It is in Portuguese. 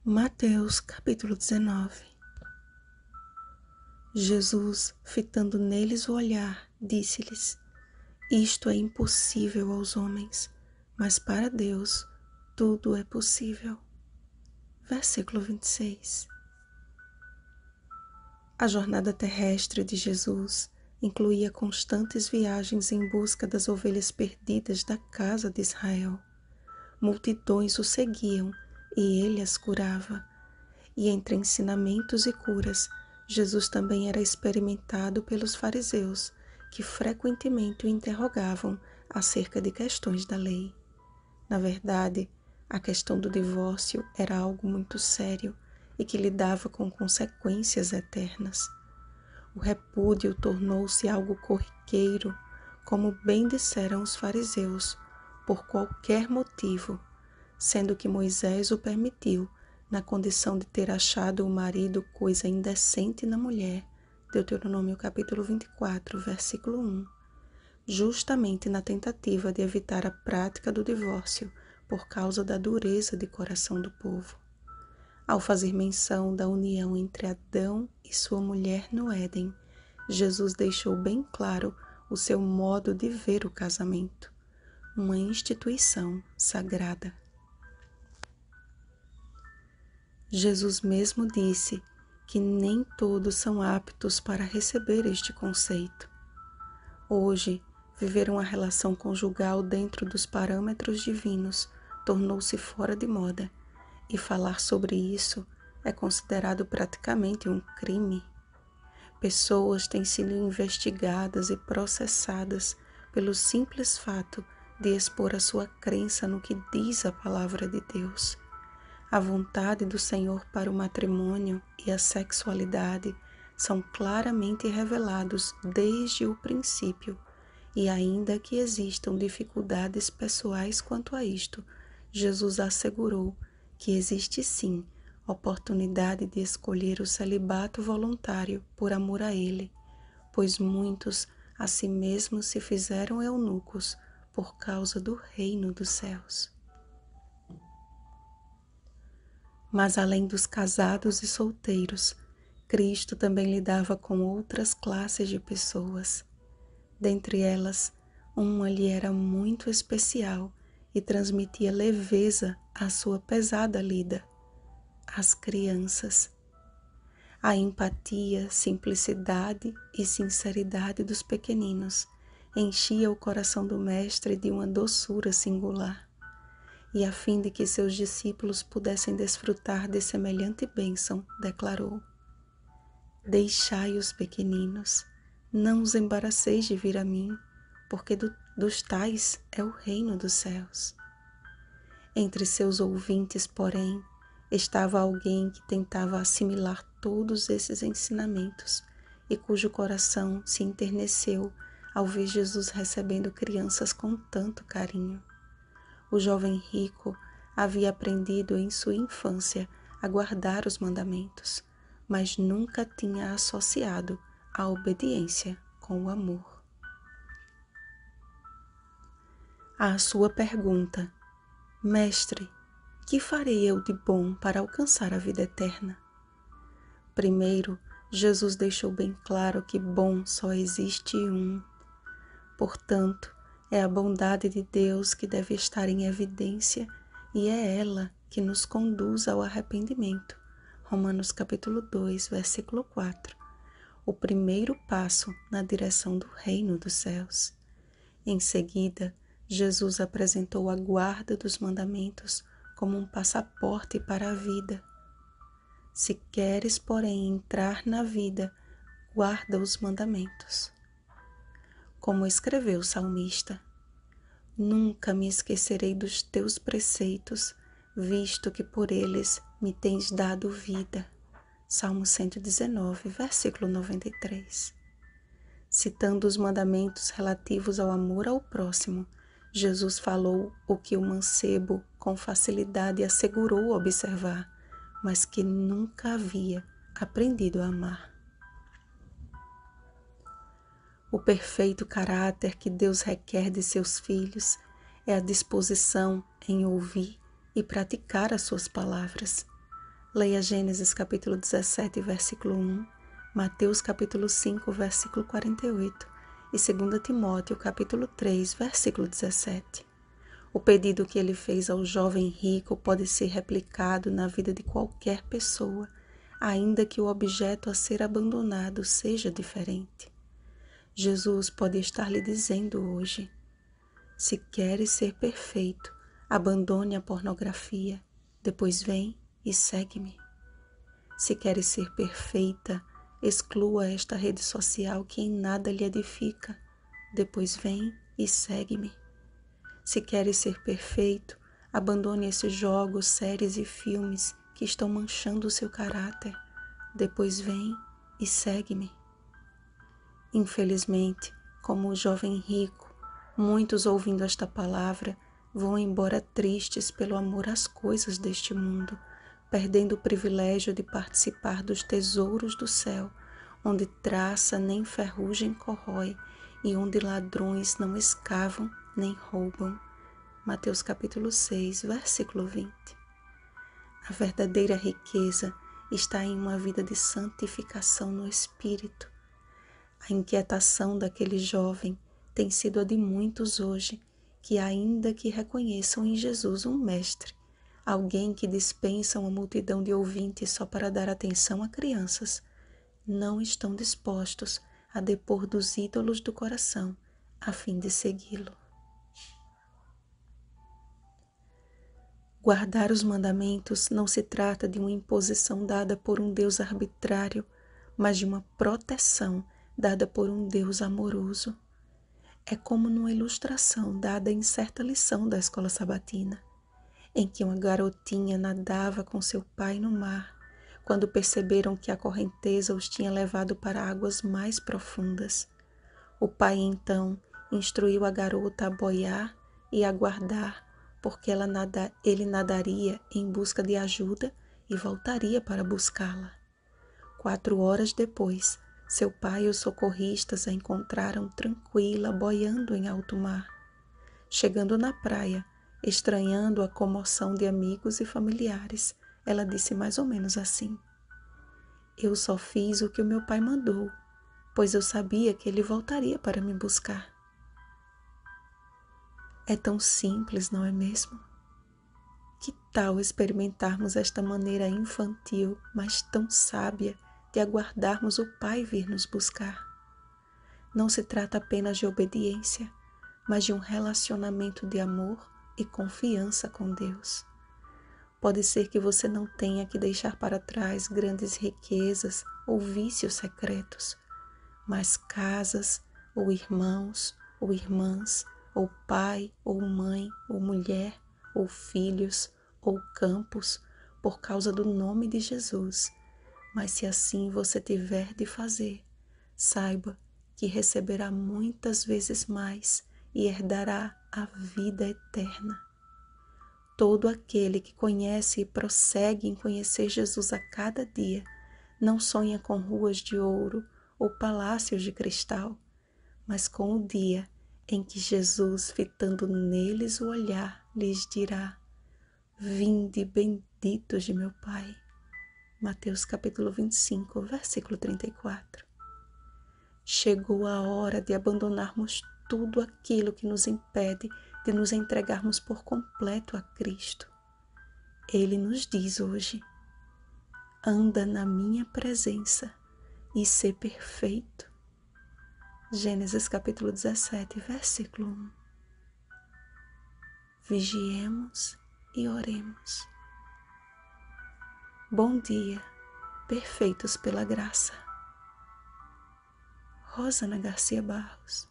Mateus capítulo 19. Jesus, fitando neles o olhar, disse-lhes: Isto é impossível aos homens, mas para Deus tudo é possível. Versículo 26. A jornada terrestre de Jesus incluía constantes viagens em busca das ovelhas perdidas da casa de Israel. Multidões o seguiam e ele as curava. E entre ensinamentos e curas, Jesus também era experimentado pelos fariseus, que frequentemente o interrogavam acerca de questões da lei. Na verdade, a questão do divórcio era algo muito sério e que lidava com consequências eternas. O repúdio tornou-se algo corriqueiro, como bem disseram os fariseus, por qualquer motivo, sendo que Moisés o permitiu, na condição de ter achado o marido coisa indecente na mulher, Deuteronômio capítulo 24, versículo 1, justamente na tentativa de evitar a prática do divórcio por causa da dureza de coração do povo. Ao fazer menção da união entre Adão e sua mulher no Éden, Jesus deixou bem claro o seu modo de ver o casamento, uma instituição sagrada. Jesus mesmo disse que nem todos são aptos para receber este conceito. Hoje, viver uma relação conjugal dentro dos parâmetros divinos tornou-se fora de moda, e falar sobre isso é considerado praticamente um crime. Pessoas têm sido investigadas e processadas pelo simples fato de expor a sua crença no que diz a palavra de Deus. A vontade do Senhor para o matrimônio e a sexualidade são claramente revelados desde o princípio, e ainda que existam dificuldades pessoais quanto a isto, Jesus assegurou que existe sim oportunidade de escolher o celibato voluntário por amor a Ele, pois muitos a si mesmos se fizeram eunucos por causa do reino dos céus. Mas além dos casados e solteiros, Cristo também lidava com outras classes de pessoas. Dentre elas, uma lhe era muito especial e transmitia leveza à sua pesada lida: as crianças. A empatia, simplicidade e sinceridade dos pequeninos enchia o coração do Mestre de uma doçura singular. E a fim de que seus discípulos pudessem desfrutar de semelhante bênção, declarou: Deixai os pequeninos, não os embaraceis de vir a mim, porque dos tais é o reino dos céus. Entre seus ouvintes, porém, estava alguém que tentava assimilar todos esses ensinamentos e cujo coração se enterneceu ao ver Jesus recebendo crianças com tanto carinho. O jovem rico havia aprendido em sua infância a guardar os mandamentos, mas nunca tinha associado a obediência com o amor. À sua pergunta: Mestre, que farei eu de bom para alcançar a vida eterna? Primeiro, Jesus deixou bem claro que bom só existe um. Portanto, é a bondade de Deus que deve estar em evidência e é ela que nos conduz ao arrependimento. Romanos capítulo 2, versículo 4. O primeiro passo na direção do reino dos céus. Em seguida, Jesus apresentou a guarda dos mandamentos como um passaporte para a vida. Se queres, porém, entrar na vida, guarda os mandamentos. Como escreveu o salmista: Nunca me esquecerei dos teus preceitos, visto que por eles me tens dado vida. Salmo 119, versículo 93. Citando os mandamentos relativos ao amor ao próximo, Jesus falou o que o mancebo com facilidade assegurou observar, mas que nunca havia aprendido a amar. O perfeito caráter que Deus requer de seus filhos é a disposição em ouvir e praticar as suas palavras. Leia Gênesis capítulo 17, versículo 1, Mateus capítulo 5, versículo 48 e 2 Timóteo capítulo 3, versículo 17. O pedido que ele fez ao jovem rico pode ser replicado na vida de qualquer pessoa, ainda que o objeto a ser abandonado seja diferente. Jesus pode estar lhe dizendo hoje: se queres ser perfeito, abandone a pornografia, depois vem e segue-me. Se queres ser perfeita, exclua esta rede social que em nada lhe edifica, depois vem e segue-me. Se queres ser perfeito, abandone esses jogos, séries e filmes que estão manchando o seu caráter, depois vem e segue-me. Infelizmente, como o jovem rico, muitos ouvindo esta palavra vão embora tristes pelo amor às coisas deste mundo, perdendo o privilégio de participar dos tesouros do céu, onde traça nem ferrugem corrói e onde ladrões não escavam nem roubam. Mateus capítulo 6, versículo 20. A verdadeira riqueza está em uma vida de santificação no Espírito. A inquietação daquele jovem tem sido a de muitos hoje, que ainda que reconheçam em Jesus um mestre, alguém que dispensa uma multidão de ouvintes só para dar atenção a crianças, não estão dispostos a depor dos ídolos do coração a fim de segui-lo. Guardar os mandamentos não se trata de uma imposição dada por um Deus arbitrário, mas de uma proteção dada por um Deus amoroso. É como numa ilustração dada em certa lição da escola sabatina, em que uma garotinha nadava com seu pai no mar, quando perceberam que a correnteza os tinha levado para águas mais profundas. O pai então instruiu a garota a boiar e aguardar, porque ele nadaria em busca de ajuda e voltaria para buscá-la. 4 horas depois, seu pai e os socorristas a encontraram tranquila, boiando em alto mar. Chegando na praia, estranhando a comoção de amigos e familiares, ela disse mais ou menos assim: eu só fiz o que o meu pai mandou, pois eu sabia que ele voltaria para me buscar. É tão simples, não é mesmo? Que tal experimentarmos esta maneira infantil, mas tão sábia, de aguardarmos o Pai vir nos buscar? Não se trata apenas de obediência, mas de um relacionamento de amor e confiança com Deus. Pode ser que você não tenha que deixar para trás grandes riquezas ou vícios secretos, mas casas, ou irmãos, ou irmãs, ou pai, ou mãe, ou mulher, ou filhos, ou campos, por causa do nome de Jesus. Mas se assim você tiver de fazer, saiba que receberá muitas vezes mais e herdará a vida eterna. Todo aquele que conhece e prossegue em conhecer Jesus a cada dia, não sonha com ruas de ouro ou palácios de cristal, mas com o dia em que Jesus, fitando neles o olhar, lhes dirá: vinde benditos de meu Pai. Mateus capítulo 25, versículo 34. Chegou a hora de abandonarmos tudo aquilo que nos impede de nos entregarmos por completo a Cristo. Ele nos diz hoje: anda na minha presença e sê perfeito. Gênesis capítulo 17, versículo 1. Vigiemos e oremos. Bom dia, perfeitos pela graça. Rosana Garcia Barros.